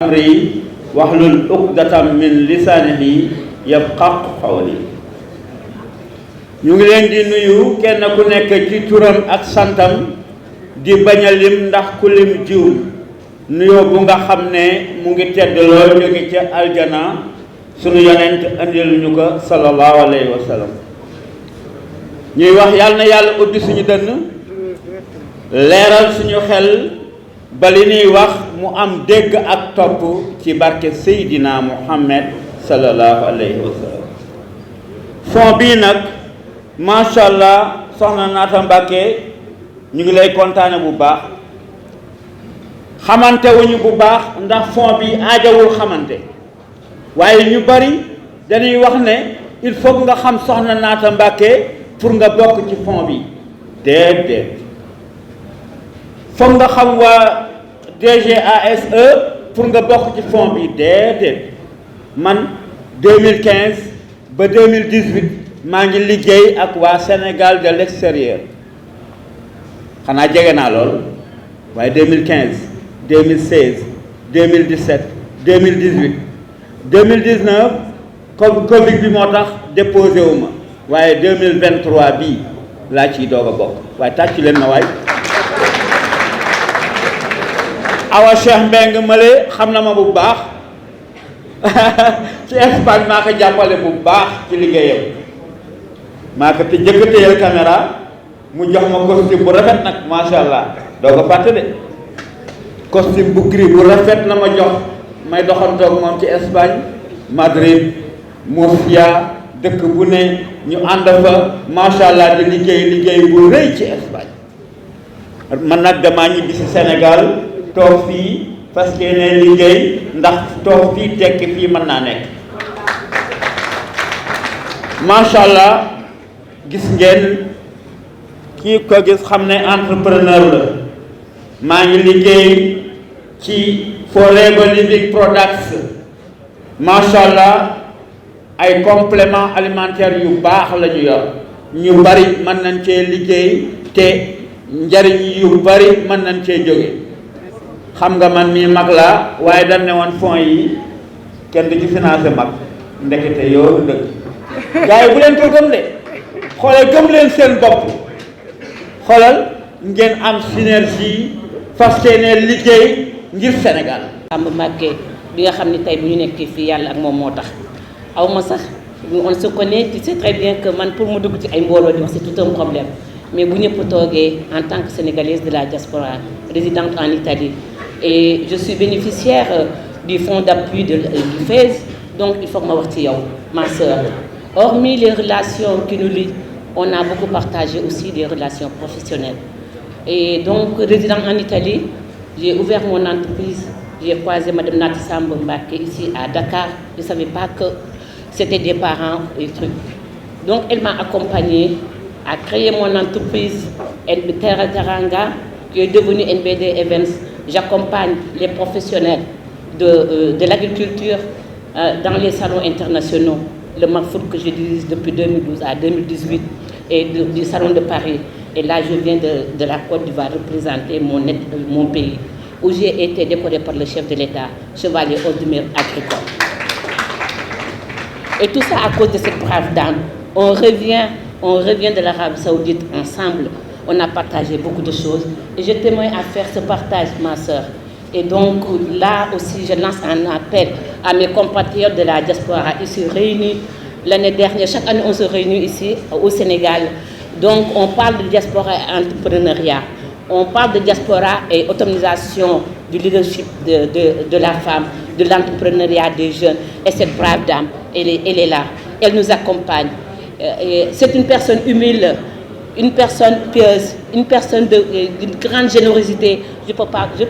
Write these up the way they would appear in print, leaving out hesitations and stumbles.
amri wahlul uqdatam min lisaanihi yafqahu qawli. ñu ngi leen di nuyu kenn ku nekk ci turam ak santam di bañ a lim ndax ku lim jiw nuyoo bu nga xam ne mu ngi tedd lool jóge ca aljana sunu yonent andil ñu ko sallallahu alayhi wa sallam. ñuy wax yàlla na yàlla ubbi suñu dënn leeral suñu xel ba li ñuy wax mu am dégg ak topp ci barke Seydina Muhammad sallallahu alayhi wa sallam. fond bii nag macha allah soxna Naata Mbàkke ñu ngi lay kontaane bu baax xamante wuñu bu baax ndax fond bi aajawul xamante waaye ñu bari dañuy wax ne il faut nga xam soxna Naata Mbàkke pour nga bokk ci fond bi déedéet foog nga xam waa DGASE pour nga bokk ci fond bi déedéet man 2015 ba 2018 maa ngi liggéey ak waa Sénégal de l'extérieur xanaa jege naa lool waaye 2015 2016 2017 2018 2019 comme Covid bi moo tax déposé wu ma waaye 2023 bii laa ciy doog a bokk waaye tàcc leen na waay. Awa Cheikh Mbeng Male xam na ma bu baax ci Espagne maa ko jàppale bu baax ci liggéeyam maa ko te njëkk a téyel caméra mu jox ma costume bu rafet nag macha allah doo ko fàtte de costume bu gris bu rafet la ma jox may doxantoog moom ci Espagne Madrid Murcia dëkk bu ne ñu ànd fa macha allah di liggéey bu rëy ci Espagne. man nag damaa ñibbi si Sénégal toog fii parce que ne liggéey ndax toog fii tekki fii mën naa nekk macha allah. gis ngeen kii ko gis xam ne entrepreneur la maa ngi liggéey ci Forever Living Products macha allah ay compléments alimentaires yu baax la ñu yor ñu bari mën nañ cee liggéey te njariñ yu bari mën nañ cee jóge xam nga man mii mag laa waaye dañ ne woon fonds yi kenn du ci financé mag ndekete yoo dëgg gars yi bu leen ko gëm de xoolal gëm leen seen bopp xoolal ngeen am synergie fas yéene liggéey ngir Sénégal. Samba Mbacké bi nga xam ne tey bu ñu nekkee fii yàlla ak moom moo tax aw ma sax on se connaît, tu sais très bien que man pour mu dugg ci ay mbooloo di wax c'est tout un problème mais bu ñëpp toogee en tant que sénégalaise de la diaspora résidente en Italie et je suis bénéficiaire du fonds d'appui du FAISE donc il faut que ma wax ci yow ma sœur. Hormis les relations qui nous lient, on a beaucoup partagé aussi des relations professionnelles. Et donc, résident en Italie, j'ai ouvert mon entreprise, j'ai croisé Madame Naata Samba Mbacké ici à Dakar. Je ne savais pas que c'était des parents et trucs. Donc, elle m'a accompagnée à créer mon entreprise Terra Teranga, qui est devenue NBD Events. J'accompagne les professionnels de l'agriculture dans les salons internationaux. Le Marfour que je dirige depuis 2012 à 2018 et du Salon de Paris. Et là, je viens de la Côte d'Ivoire représenter mon pays, où j'ai été décoré par le chef de l'État, chevalier ordre du mérite agricole. Et tout ça à cause de cette brave dame. On revient de l'Arabie Saoudite ensemble. On a partagé beaucoup de choses. Et je témoigne à faire ce partage, ma sœur. Et donc là aussi, je lance un appel à mes compatriotes de la diaspora ici réunis. L'année dernière, chaque année, on se réunit ici au Sénégal. Donc on parle de diaspora et entrepreneuriat. On parle de diaspora et autonomisation du leadership de la femme, de l'entrepreneuriat des jeunes. Et cette brave dame, elle est là. Elle nous accompagne. C'est une personne humble, une personne pieuse, une personne d'une grande générosité. Je peux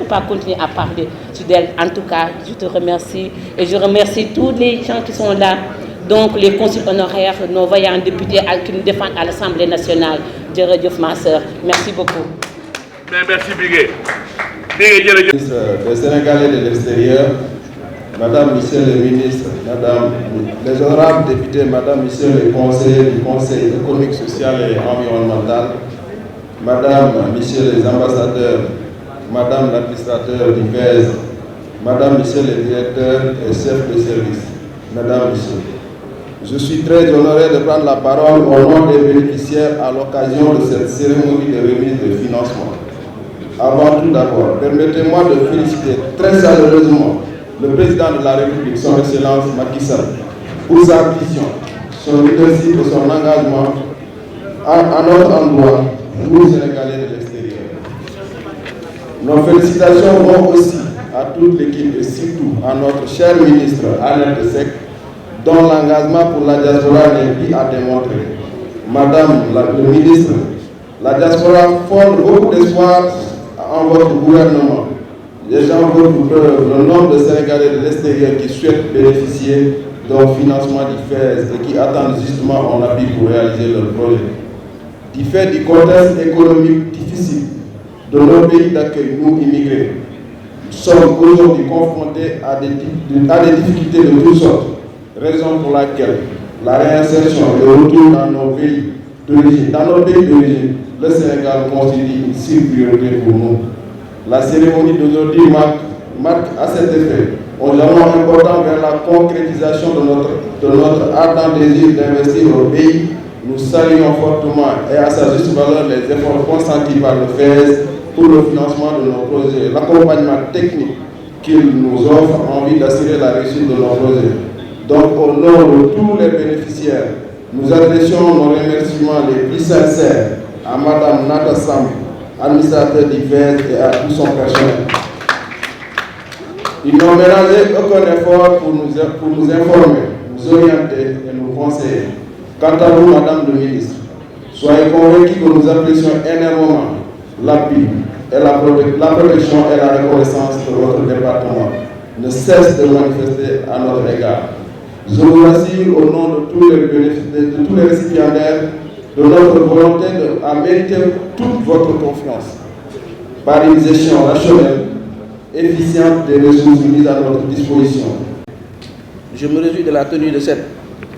pas continuer à parler d'elle. En tout cas, je te remercie et je remercie tous les gens qui sont là. Donc les consuls honoraires, nos vaillants députés qui nous défendent à l'Assemblée nationale. Jërëjëf ma sœur, merci beaucoup. Merci Bigué. Ministre des Sénégalais de l'extérieur, Madame, Monsieur le ministre, Madame, les honorables députés, Madame, Monsieur les conseillers du Conseil économique, social et environnemental, Madame, Monsieur les ambassadeurs, Madame l'administrateur du FAISE, Madame, Monsieur le directeur et chef de service, Mesdames, Messieurs, je suis très honoré de prendre la parole au nom des bénéficiaires à l'occasion de cette cérémonie de remise de financement. Avant tout d'abord, permettez-moi de féliciter très chaleureusement le président de la République, son Excellence Macky Sall, pour sa vision, son leadership et son engagement à notre endroit, nous Sénégalais de l'extérieur. Nos félicitations vont aussi à toute l'équipe et surtout à notre cher ministre Annette Seck, dont l'engagement pour la diaspora n'est plus à démontrer. Madame le ministre, la diaspora fonde beaucoup d'espoir en votre gouvernement. Les gens votent le nombre de Sénégalais de l'extérieur qui souhaitent bénéficier d'un financement du FAISE et qui attendent justement un appui pour réaliser leur projet. Du fait du contexte économique difficile de nos pays d'accueil, nous immigrés, nous sommes aujourd'hui confrontés à des difficultés de toutes sortes, raison pour laquelle la réinsertion et le retour dans nos pays d'origine, le Sénégal constitue une surpriorité pour nous. La cérémonie d'aujourd'hui marque à cet effet un jalon important vers la concrétisation de notre ardent désir d'investir au pays. Nous saluons fortement et à sa juste valeur les efforts consentis par le FAISE pour le financement de nos projets, l'accompagnement technique qu'il nous offre en vue d'assurer la réussite de nos projets. Donc, au nom de tous les bénéficiaires, nous adressons nos remerciements les plus sincères à Madame Nata Samb, administrateur du FAISE et à tout son personnel. Ils n'ont ménagé aucun effort pour nous informer, nous orienter et nous conseiller. Quant à vous, Madame le ministre, soyez convaincus que nous apprécions énormément l'appui et la protection et la reconnaissance de votre département ne cesse de manifester à notre égard. Je vous rassure au nom de tous les récipiendaires de notre volonté à mériter toute votre confiance par une gestion rationnelle, efficiente des ressources mises à notre disposition. Je me réjouis de la tenue de cette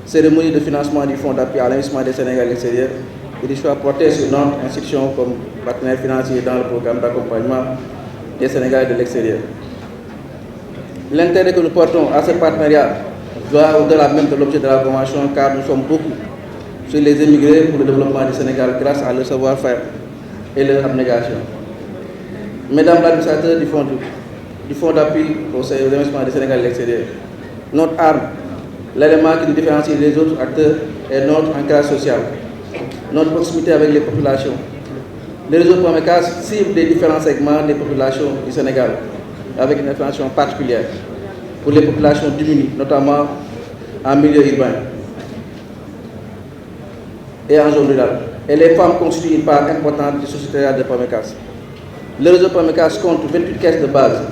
cérémonie de financement du Fonds d'appui à l'investissement des Sénégalais à l'extérieur et du choix porté sur notre institution comme partenaire financier dans le programme d'accompagnement des Sénégalais de l'extérieur. L'intérêt que nous portons à ce partenariat va au-delà même de l'objet de la convention, car nous sommes beaucoup sur les émigrés pour le développement du Sénégal grâce à leur savoir-faire et leur abnégation. Mesdames l'administrateur du Fonds d'appui aux investissements des Sénégalais à l'extérieur, notre arme, l'élément qui nous différencie des autres acteurs est notre ancrage social, notre proximité avec les populations. Le réseau PAMECAS cible des différents segments des populations du Sénégal, avec une attention particulière pour les populations démunies, notamment en milieu urbain et en zone rurale. Et les femmes constituent une part importante du sociétariat de PAMECAS. Le réseau PAMECAS compte 28 caisses de base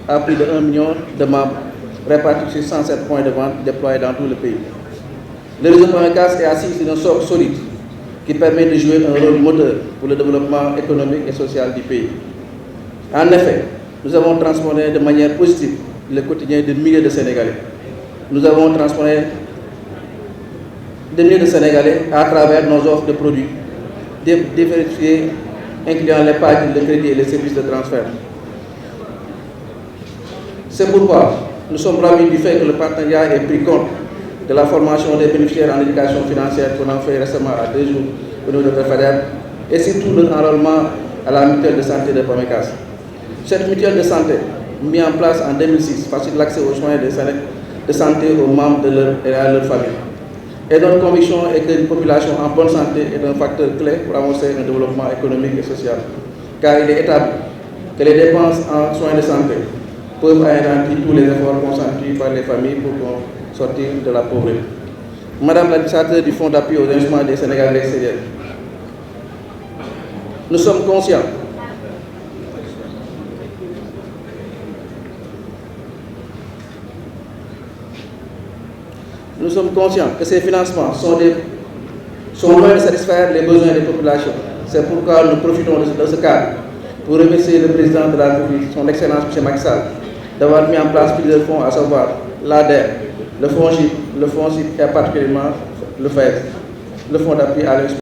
à plus de 1 million de membres répartis sur 107 points de vente déployés dans tout le pays. Le réseau PAMECAS est assis sur un socle solide qui permet de jouer un rôle moteur pour le développement économique et social du pays. En effet, nous avons transformé de manière positive le quotidien de milliers de Sénégalais. Nous avons transformé des milliers de Sénégalais à travers nos offres de produits diversifiés, incluant l'épargne, le crédit et les services de transfert. C'est pourquoi nous sommes ravis du fait que le partenariat ait pris compte de la formation des bénéficiaires en éducation financière qu'on a fait récemment à 2 jours au niveau de FADER et surtout leur enrôlement à la mutuelle de santé de PAMECAS. Cette mutuelle de santé, mise en place en 2006, facilite l'accès aux soins de santé aux membres et à leur famille. Et notre conviction est que une population en bonne santé est un facteur clé pour avancer un développement économique et social, car il est établi que les dépenses en soins de santé peuvent anéantir tous les efforts consentis par les familles pour sortir de la pauvreté. Madame l'administrateur du Fonds d'appui aux investissements des Sénégalais à l'extérieur, nous sommes conscients que ces financements sont loin de satisfaire les besoins des populations. C'est pourquoi nous profitons de ce cadre pour remercier le président de la République, son Excellence M. Macky Sall, d'avoir mis en place plusieurs fonds, à savoir l'ADER, le FONGIP, le FONSIP et particulièrement le FAISE, le Fonds d'appui à l'investissement.